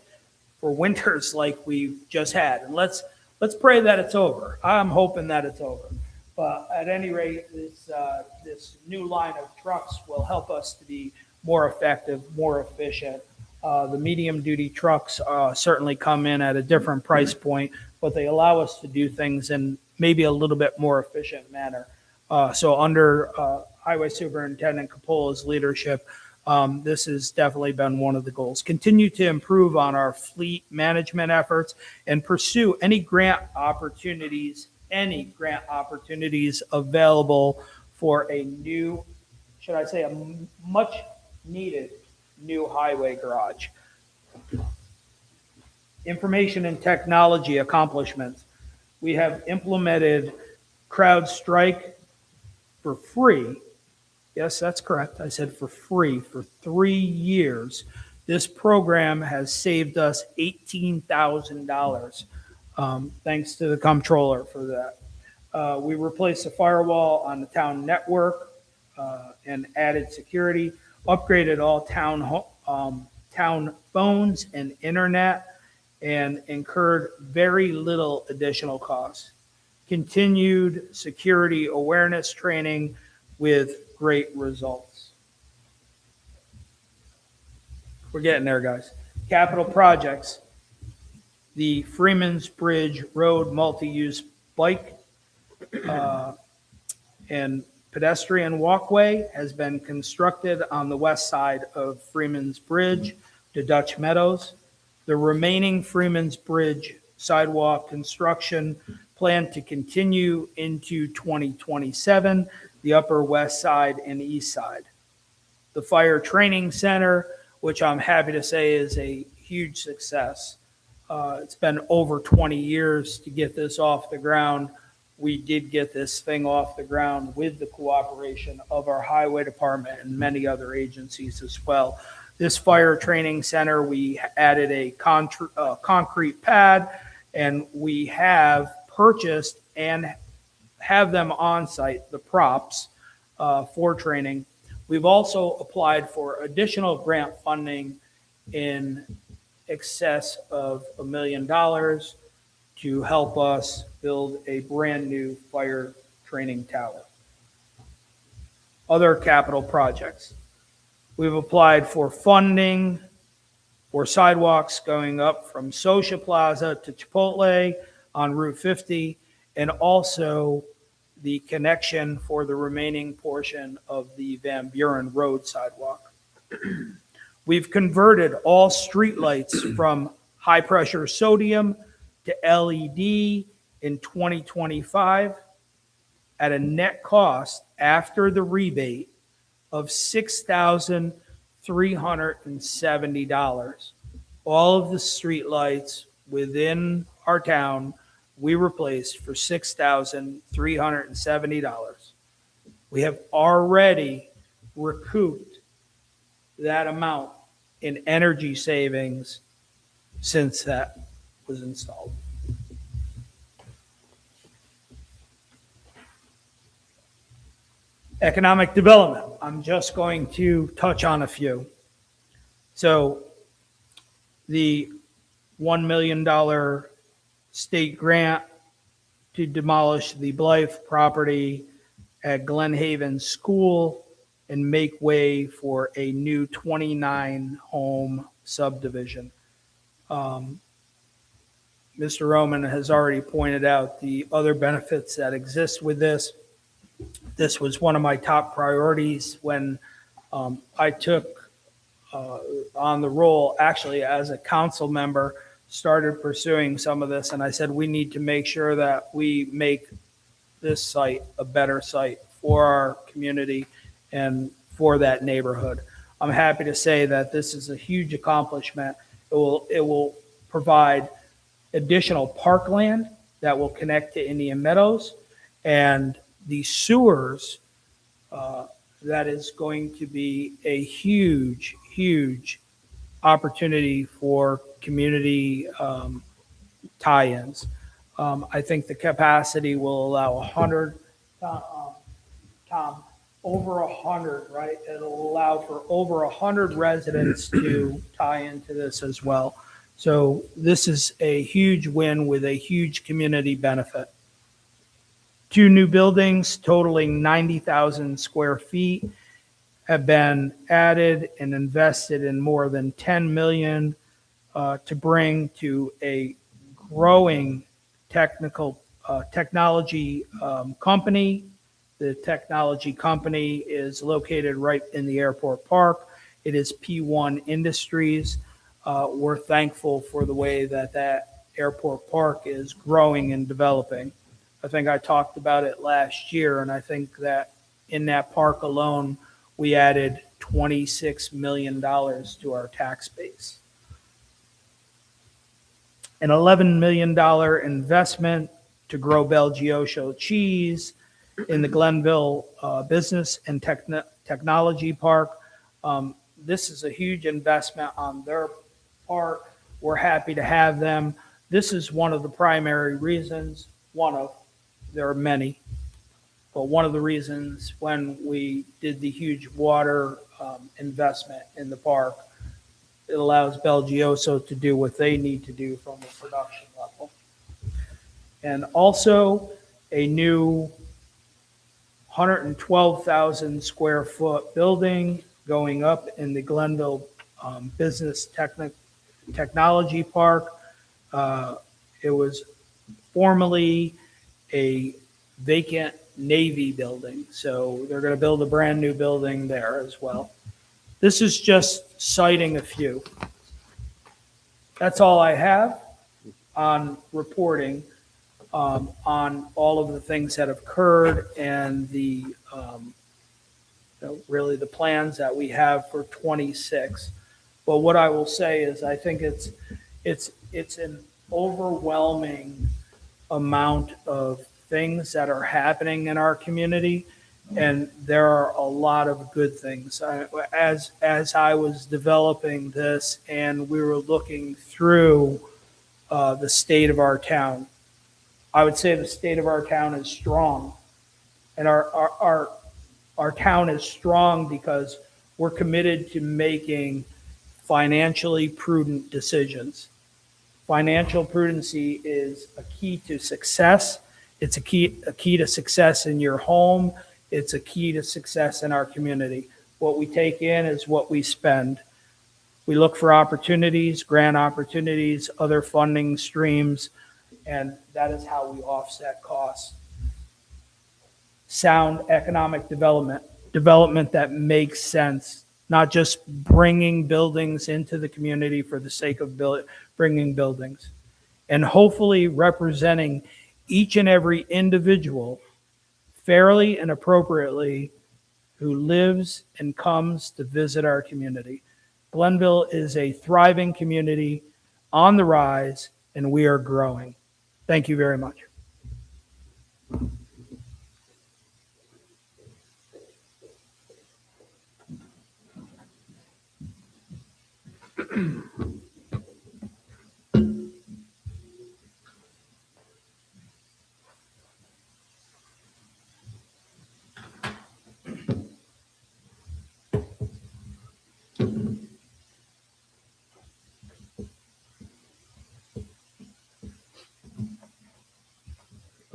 for winters like we've just had. And let's pray that it's over. I'm hoping that it's over. But at any rate, this new line of trucks will help us to be more effective, more efficient. The medium-duty trucks certainly come in at a different price point, but they allow us to do things in maybe a little bit more efficient manner. So under Highway Superintendent Capola's leadership, this has definitely been one of the goals. Continue to improve on our fleet management efforts and pursue any grant opportunities available for a new, should I say, a much needed new highway garage. Information and technology accomplishments. We have implemented CrowdStrike for free. Yes, that's correct. I said for free for 3 years. This program has saved us $18,000. Thanks to the comptroller for that. We replaced the firewall on the town network and added security, upgraded all town phones and internet, and incurred very little additional costs. Continued security awareness training with great results. We're getting there, guys. Capital projects. The Freeman's Bridge Road multi-use bike and pedestrian walkway has been constructed on the west side of Freeman's Bridge to Dutch Meadows. The remaining Freeman's Bridge sidewalk construction planned to continue into 2027, the Upper West Side and East Side. The Fire Training Center, which I'm happy to say is a huge success. It's been over 20 years to get this off the ground. We did get this thing off the ground with the cooperation of our highway department and many other agencies as well. This fire training center, we added a concrete pad, and we have purchased and have them on site, the props for training. We've also applied for additional grant funding in excess of $1 million to help us build a brand new fire training tower. Other capital projects. We've applied for funding for sidewalks going up from Socia Plaza to Chipotle on Route 50, and also the connection for the remaining portion of the Van Buren Road sidewalk. We've converted all streetlights from high-pressure sodium to LED in 2025 at a net cost after the rebate of $6,370. All of the streetlights within our town we replaced for $6,370. We have already recouped that amount in energy savings since that was installed. Economic development. I'm just going to touch on a few. So the $1 million state grant to demolish the Blythe property at Glenhaven School and make way for a new 29-home subdivision. Mr. Roman has already pointed out the other benefits that exist with this. This was one of my top priorities when I took on the role, actually as a council member, started pursuing some of this, and I said we need to make sure that we make this site a better site for our community and for that neighborhood. I'm happy to say that this is a huge accomplishment. It will provide additional parkland that will connect to Indian Meadows, and the sewers, that is going to be a huge, huge opportunity for community tie-ins. I think the capacity will allow 100, Tom, over 100, right? It'll allow for over 100 residents to tie into this as well. So this is a huge win with a huge community benefit. 2 new buildings totaling 90,000 square feet have been added and invested in more than $10 million to bring to a growing technology company. The technology company is located right in the airport park. It is P1 Industries. We're thankful for the way that airport park is growing and developing. I think I talked about it last year, and I think that in that park alone, we added $26 million to our tax base. an $11 million investment to grow Belgioso cheese in the Glenville Business and Technology Park. This is a huge investment on their part. We're happy to have them. This is one of the primary reasons, there are many, but one of the reasons when we did the huge water investment in the park, it allows Belgioso to do what they need to do from a production level. And also a new 112,000 square foot building going up in the Glenville Business Technology Park. It was formerly a vacant Navy building, so they're going to build a brand new building there as well. This is just citing a few. That's all I have on reporting on all of the things that have occurred and really the plans that we have for 26. But what I will say is I think it's an overwhelming amount of things that are happening in our community, and there are a lot of good things. As I was developing this and we were looking through the state of our town, I would say the state of our town is strong, and our town is strong because we're committed to making financially prudent decisions. Financial prudency is a key to success. It's a key to success in your home. It's a key to success in our community. What we take in is what we spend. We look for opportunities, grant opportunities, other funding streams, and that is how we offset costs. Sound economic development that makes sense, not just bringing buildings into the community for the sake of bringing buildings, and hopefully representing each and every individual fairly and appropriately who lives and comes to visit our community. Glenville is a thriving community on the rise, and we are growing. Thank you very much.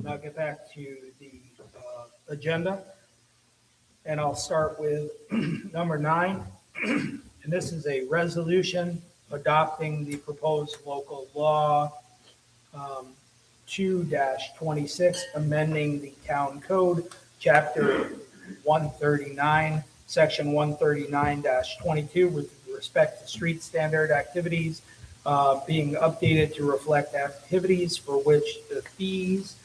I'll get back to the agenda, and I'll start with number 9. And this is a resolution adopting the proposed local law 2-26, amending the town code, chapter 139, section 139-22, with respect to street standard activities being updated to reflect activities for which the fees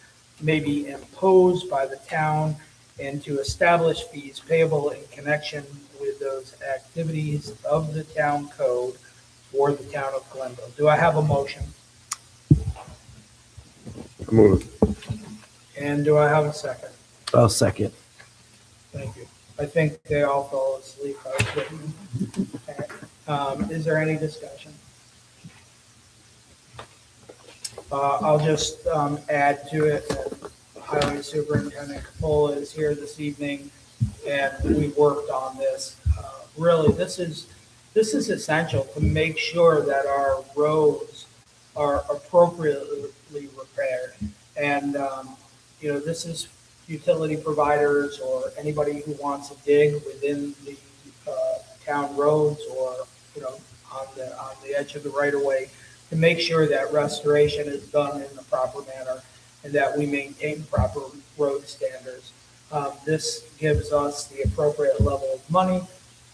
may be imposed by the town, and to establish fees payable in connection with those activities of the town code for the town of Glenville. Do I have a motion? Move. And do I have a second? I'll second. Thank you. I think they all fell asleep. I was waiting. Okay. Is there any discussion? I'll just add to it that Highway Superintendent Capola is here this evening, and we worked on this. Really, this is essential to make sure that our roads are appropriately repaired. And this is utility providers or anybody who wants to dig within the town roads or on the edge of the right of way, to make sure that restoration is done in the proper manner and that we maintain proper road standards. This gives us the appropriate level of money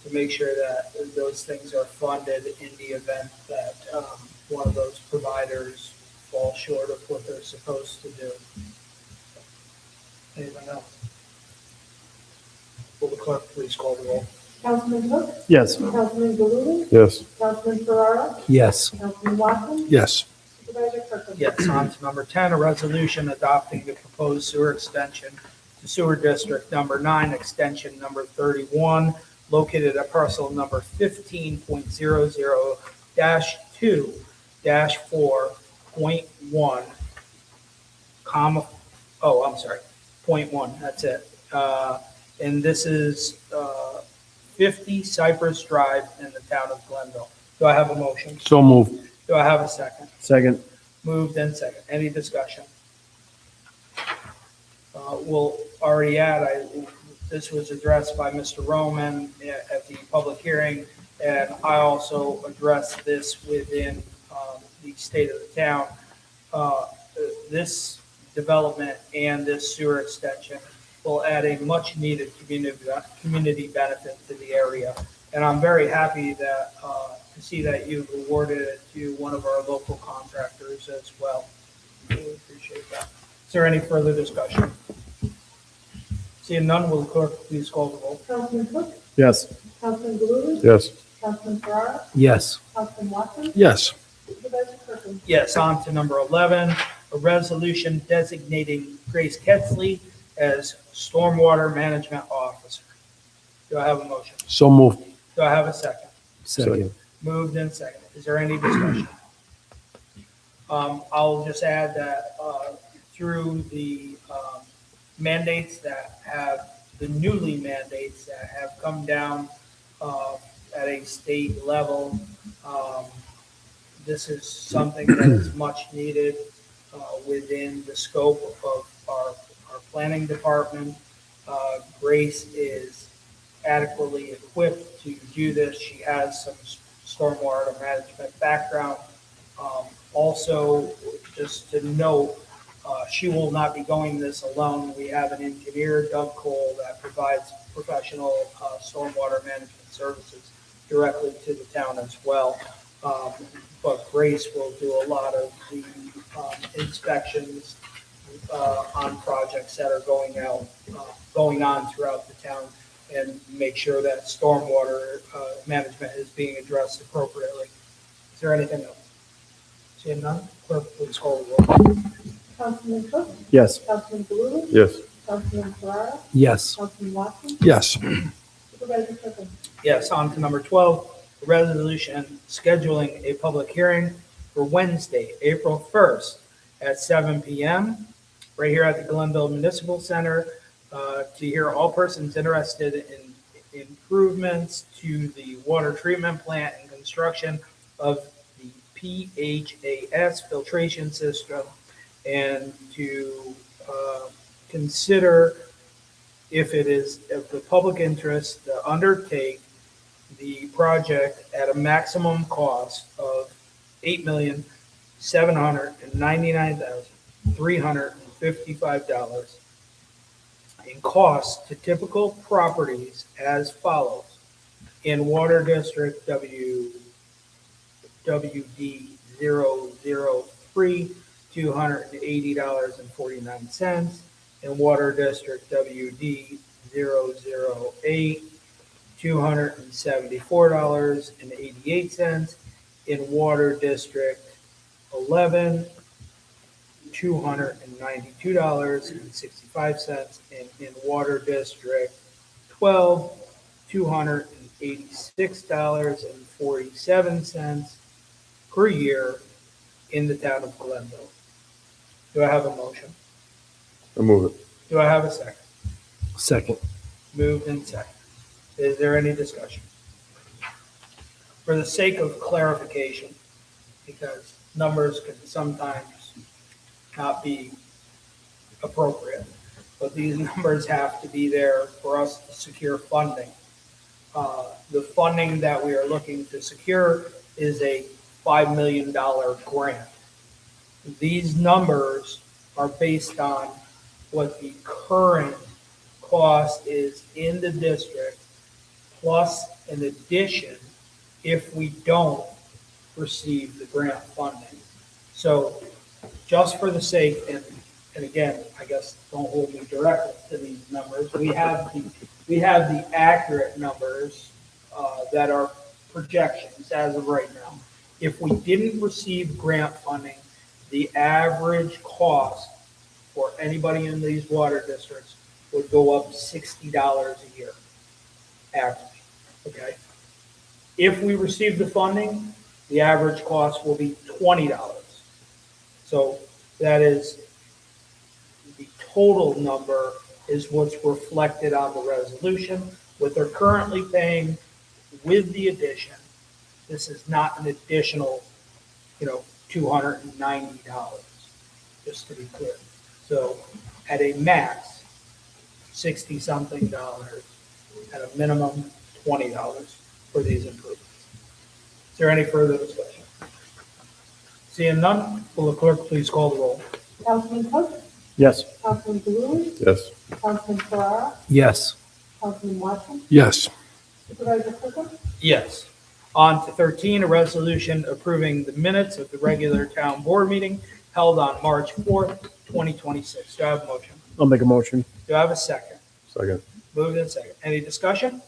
to make sure that those things are funded in the event that one of those providers falls short of what they're supposed to do. Anything else? Will the clerk please call the roll? Councilman Cook? Yes. Councilman Galuli? Yes. Councilman Ferrara? Yes. Councilman Watson? Yes. Supervisor Kirkland. Yes, on to number 10, a resolution adopting the proposed sewer extension to sewer district number 9, extension number 31, located at parcel number 15.00-2-4.1, comma, oh, I'm sorry, point 1, that's it. And this is 50 Cypress Drive in the town of Glenville. Do I have a motion? So moved. Do I have a second? Second. Moved and second. Any discussion? We'll already add, this was addressed by Mr. Roman at the public hearing, and I also addressed this within the state of the town. This development and this sewer extension will add a much-needed community benefit to the area. And I'm very happy that, to see that you've awarded it to one of our local contractors as well. Really appreciate that. Is there any further discussion? Seeing none, will the clerk please call the roll? Councilman Cook, Yes. Councilman Blue, Yes. Councilman Ferrara, Yes. Councilman Watson, Yes. Supervisor Kirkland. Yes, on to number 11, a resolution designating Grace Ketzley as Stormwater Management Officer. Do I have a motion? So moved. Do I have a second? Second. Moved and seconded. Is there any discussion? I'll just add that through the mandates that have, the newly mandates that have come down at a state level, this is something that is much needed within the scope of our planning department. Grace is adequately equipped to do this. She has some stormwater management background. Also, just to note, she will not be going this alone. We have an engineer, Doug Cole, that provides professional stormwater management services directly to the town as well. But Grace will do a lot of the inspections on projects that are going on throughout the town, and make sure that stormwater management is being addressed appropriately. Is there anything else? Seeing none, clerk, please call the roll. Councilman Cook, Yes. Councilman Blue, Yes. Councilman Ferrara, Yes. Councilman Watson, Yes. Supervisor Kirkland. Yes, on to number 12, a resolution scheduling a public hearing for Wednesday, April 1st at 7 p.m. right here at the Glenville Municipal Center to hear all persons interested in improvements to the water treatment plant and construction of the PHAS filtration system, and to consider if it is of the public interest to undertake the project at a maximum cost of $8,799,355 in costs to typical properties as follows. In Water District WD 003, $280.49. In Water District WD 008, $274.88. In Water District 11, $292.65. And in Water District 12, $286.47 per year in the town of Glenville. Do I have a motion? I move it. Do I have a second? Second. Moved and second. Is there any discussion? For the sake of clarification, because numbers can sometimes not be appropriate, but these numbers have to be there for us to secure funding. The funding that we are looking to secure is a $5 million grant. These numbers are based on what the current cost is in the district, plus an addition if we don't receive the grant funding. So just for the sake, and again, I guess don't hold me directly to these numbers, we have the accurate numbers that are projections as of right now. If we didn't receive grant funding the average cost for anybody in these water districts would go up $60 a year, average, okay? If we receive the funding, the average cost will be $20. So that is, the total number is what's reflected on the resolution. What they're currently paying with the addition, this is not an additional, $290, just to be clear. So at a max, 60-something dollars, at a minimum, $20 for these improvements. Is there any further discussion? Seeing none, will the clerk please call the roll? Councilman Cook? Yes. Councilman Blue? Yes. Councilman Ferrara? Yes. Councilman Watson? Yes. Supervisor Cooker? Yes. On to 13, a resolution approving the minutes of the regular town board meeting held on March 4th, 2026. Do I have a motion? I'll make a motion. Do I have a second? Second. Moved and second. Any discussion?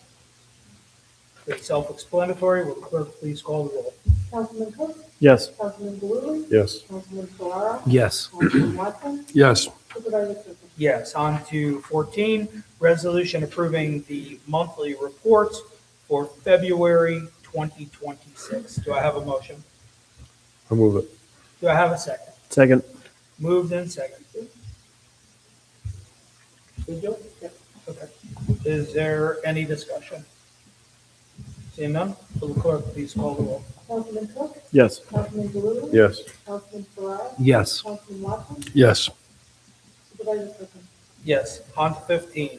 It's self-explanatory. Will the clerk please call the roll? Councilman Cook? Yes. Councilman Blue? Yes. Councilman Ferrara? Yes. Councilman Watson? Yes. Supervisor Cooker? Yes. On to 14, resolution approving the monthly reports for February 2026. Do I have a motion? I'll move it. Do I have a second? Second. Moved and seconded. Did you? Okay. Is there any discussion? Seeing none, will the clerk please call the roll? Councilman Cook? Yes. Councilman Blue? Yes. Councilman Ferrara? Yes. Councilman Watson? Yes. Supervisor Cooker? Yes. On to 15,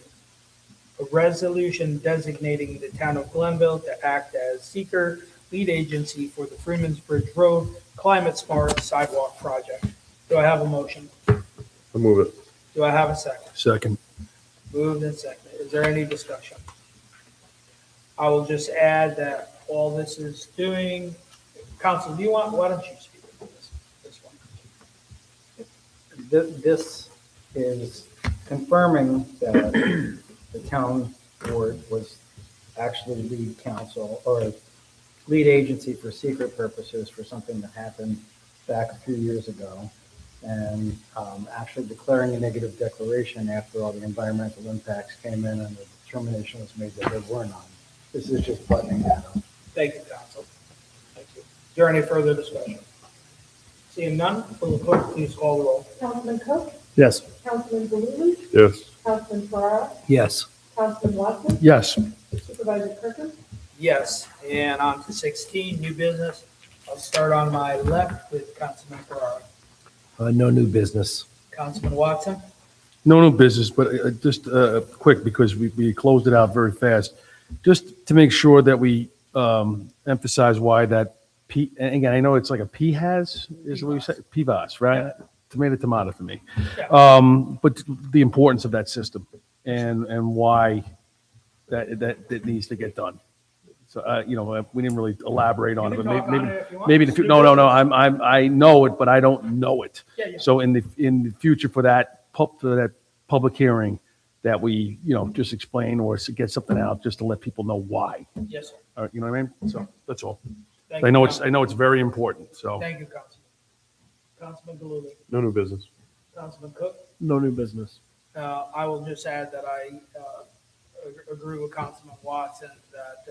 a resolution designating the town of Glenville to act as seeker lead agency for the Freeman's Bridge Road Climate Smart Sidewalk Project. Do I have a motion? I'll move it. Do I have a second? Second. Moved and seconded. Is there any discussion? I will just add that all this is doing, Council, why don't you speak to this one? This is confirming that the town board was actually lead counsel or lead agency for secret purposes for something that happened back a few years ago, and actually declaring a negative declaration after all the environmental impacts came in and the determination was made that there were none. This is just buttoning that up. Thank you, Council. Thank you. Is there any further discussion? Seeing none, will the clerk please call the roll? Councilman Cook? Yes. Councilman Blue? Yes. Councilman Ferrara? Yes. Councilman Watson? Yes. Supervisor Cooker? Yes, and on to 16, new business. I'll start on my left with Councilman Ferrara. No new business. Councilman Watson? No new business, but just quick, because we closed it out very fast. Just to make sure that we emphasize why that and again, I know it's like a PHAS, is what we say, PVAS, right? Tomato for me. Yeah. But the importance of that system and why that needs to get done. So, we didn't really elaborate on it, but talk on it if you want. maybe no, I know it, but I don't know it. Yeah. So in the future for that public hearing, that we, just explain or get something out just to let people know why. Yes, sir. You know what I mean? So that's all. Thank I you, know Councilman. it's very important. So Thank you, Councilman. Councilman Galuli. No new business. Councilman Cook. No new business. I will just add that I agree with Councilman Watson that,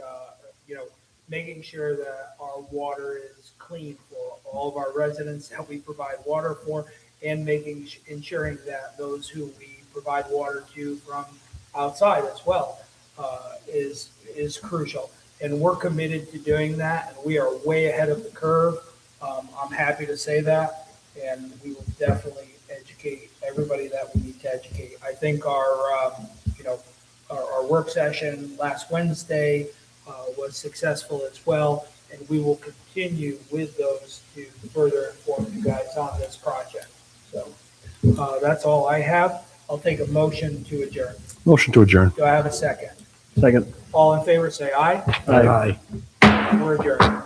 making sure that our water is clean for all of our residents that we provide water for, and ensuring that those who we provide water to from outside as well is crucial. And we're committed to doing that, and we are way ahead of the curve. I'm happy to say that, and we will definitely educate everybody that we need to educate. I think our work session last Wednesday was successful as well, and we will continue with those to further inform you guys on this project. So that's all I have. I'll take a motion to adjourn. motion to adjourn. Do I have a second? Second. All in favor, say aye. Aye. We're adjourned.